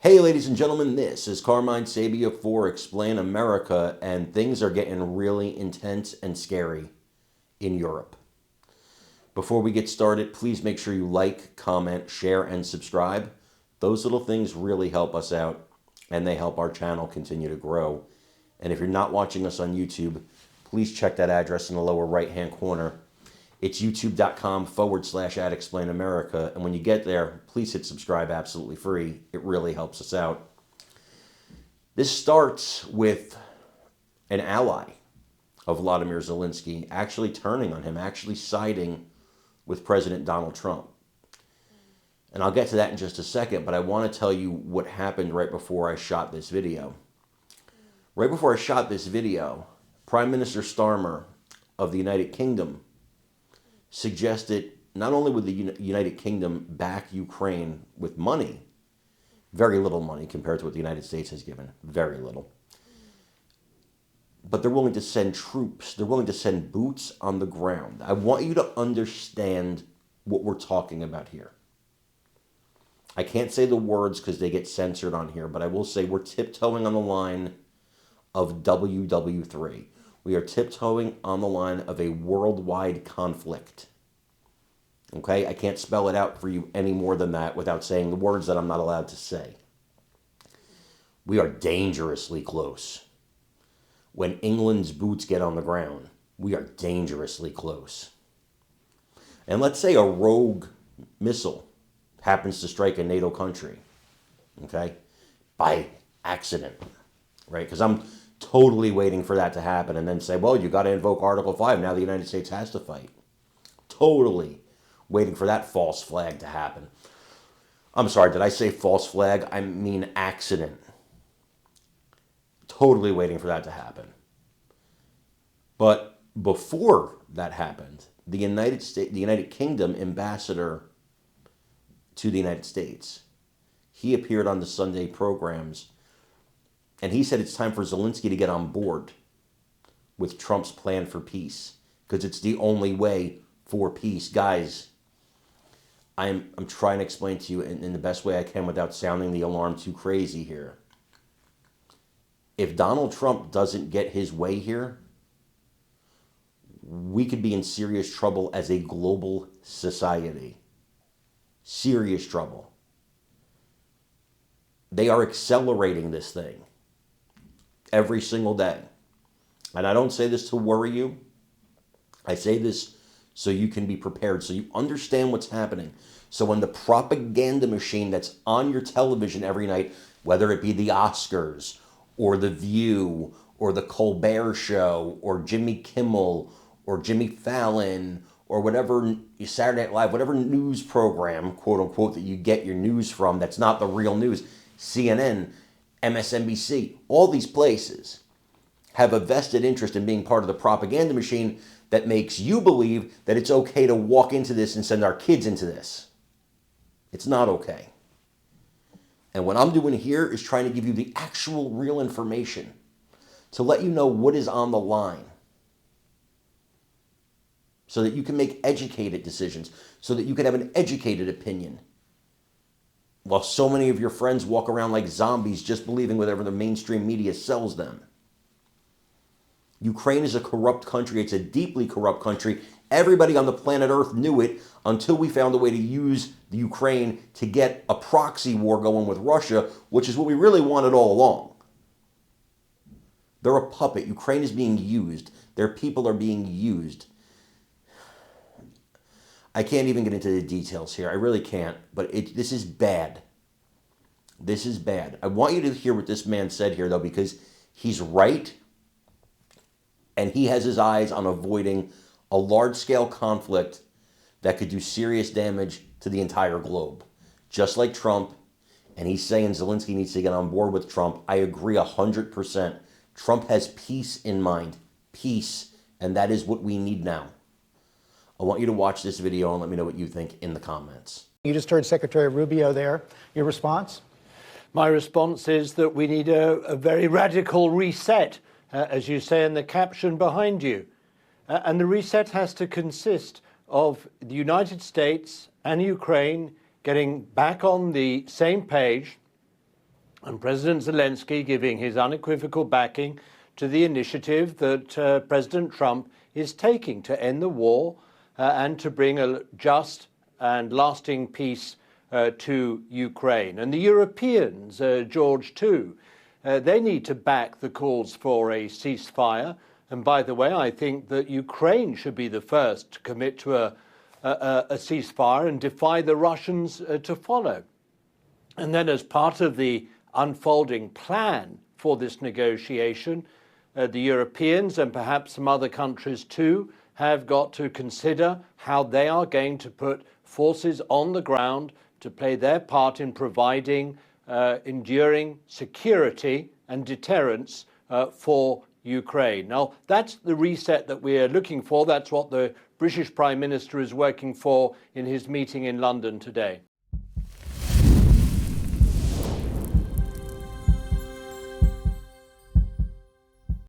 Hey ladies and gentlemen, this is Carmine Sabia for Explain America, and things are getting really intense and scary in Europe. Before we get started, please make sure you like, comment, share, and subscribe. Those little things really help us out, and they help our channel continue to grow. And if you're not watching us on YouTube, please check that address in the lower right-hand corner. It's youtube.com/@explainamerica. And when you get there, please hit subscribe absolutely free. It really helps us out. This starts with an ally of Vladimir Zelensky actually turning on him, actually siding with President Donald Trump. And I'll get to that in just a second, but I want to tell you what happened right before I shot this video. Right before I shot this video, Prime Minister Starmer of the United Kingdom suggested not only would the United Kingdom back Ukraine with money, very little money compared to what the United States has given, very little, but they're willing to send troops, they're willing to send boots on the ground. I want you to understand what we're talking about here. I can't say the words because they get censored on here, but I will say we're tiptoeing on the line of WW3. We are tiptoeing on the line of a worldwide conflict. Okay? I can't spell it out for you any more than that without saying the words that I'm not allowed to say. We are dangerously close. When England's boots get on the ground, we are dangerously close. And let's say a rogue missile happens to strike a NATO country, okay, by accident, right? Because I'm totally waiting for that to happen and then say, well, you got to invoke Article 5. Now the United States has to fight. Totally waiting for that false flag to happen. I'm sorry, did I say false flag? I mean accident. Totally waiting for that to happen. But before that happened, the United Kingdom ambassador to the United States, he appeared on the Sunday programs, and he said it's time for Zelensky to get on board with Trump's plan for peace, because it's the only way for peace. Guys, I'm trying to explain to you in the best way I can without sounding the alarm too crazy here. If Donald Trump doesn't get his way here, we could be in serious trouble as a global society. Serious trouble. They are accelerating this thing every single day. And I don't say this to worry you. I say this so you can be prepared, so you understand what's happening. So when the propaganda machine that's on your television every night, whether it be the Oscars or The View or The Colbert Show or Jimmy Kimmel or Jimmy Fallon or whatever, Saturday Night Live, whatever news program, quote unquote, that you get your news from that's not the real news, CNN, MSNBC, all these places have a vested interest in being part of the propaganda machine that makes you believe that it's okay to walk into this and send our kids into this. It's not okay. And what I'm doing here is trying to give you the actual real information to let you know what is on the line so that you can make educated decisions, so that you can have an educated opinion. While so many of your friends walk around like zombies just believing whatever the mainstream media sells them. Ukraine is a corrupt country. It's a deeply corrupt country. Everybody on the planet Earth knew it until we found a way to use the Ukraine to get a proxy war going with Russia, which is what we really wanted all along. They're a puppet. Ukraine is being used. Their people are being used. I can't even get into the details here. I really can't. But this is bad. This is bad. I want you to hear what this man said here, though, because he's right. And he has his eyes on avoiding a large-scale conflict that could do serious damage to the entire globe. Just like Trump. And he's saying Zelensky needs to get on board with Trump. I agree 100%. Trump has peace in mind. Peace. And that is what we need now. I want you to watch this video and let me know what you think in the comments. You just heard Secretary Rubio there. Your response? My response is that we need a very radical reset, as you say in the caption behind you. And the reset has to consist of the United States and Ukraine getting back on the same page, and President Zelensky giving his unequivocal backing to the initiative that President Trump is taking to end the war and to bring a just and lasting peace to Ukraine. And the Europeans, George, too, they need to back the calls for a ceasefire. And by the way, I think that Ukraine should be the first to commit to a ceasefire and defy the Russians to follow. And then as part of the unfolding plan for this negotiation, the Europeans and perhaps some other countries too have got to consider how they are going to put forces on the ground to play their part in providing enduring security and deterrence for Ukraine. Now, that's the reset that we're looking for. That's what the British Prime Minister is working for in his meeting in London today.